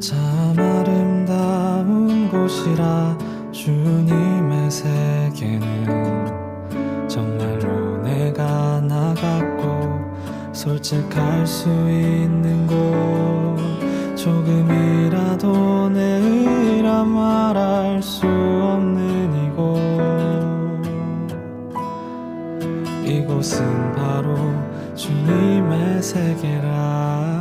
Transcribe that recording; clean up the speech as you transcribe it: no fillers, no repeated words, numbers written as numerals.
참 아름다운 곳이라 주님의 세계는 정말로 내가 나갔고 솔직할 수 있는 곳 조금이라도 내 의라 말할 수 없는 이곳 이곳은 바로 주님의 세계라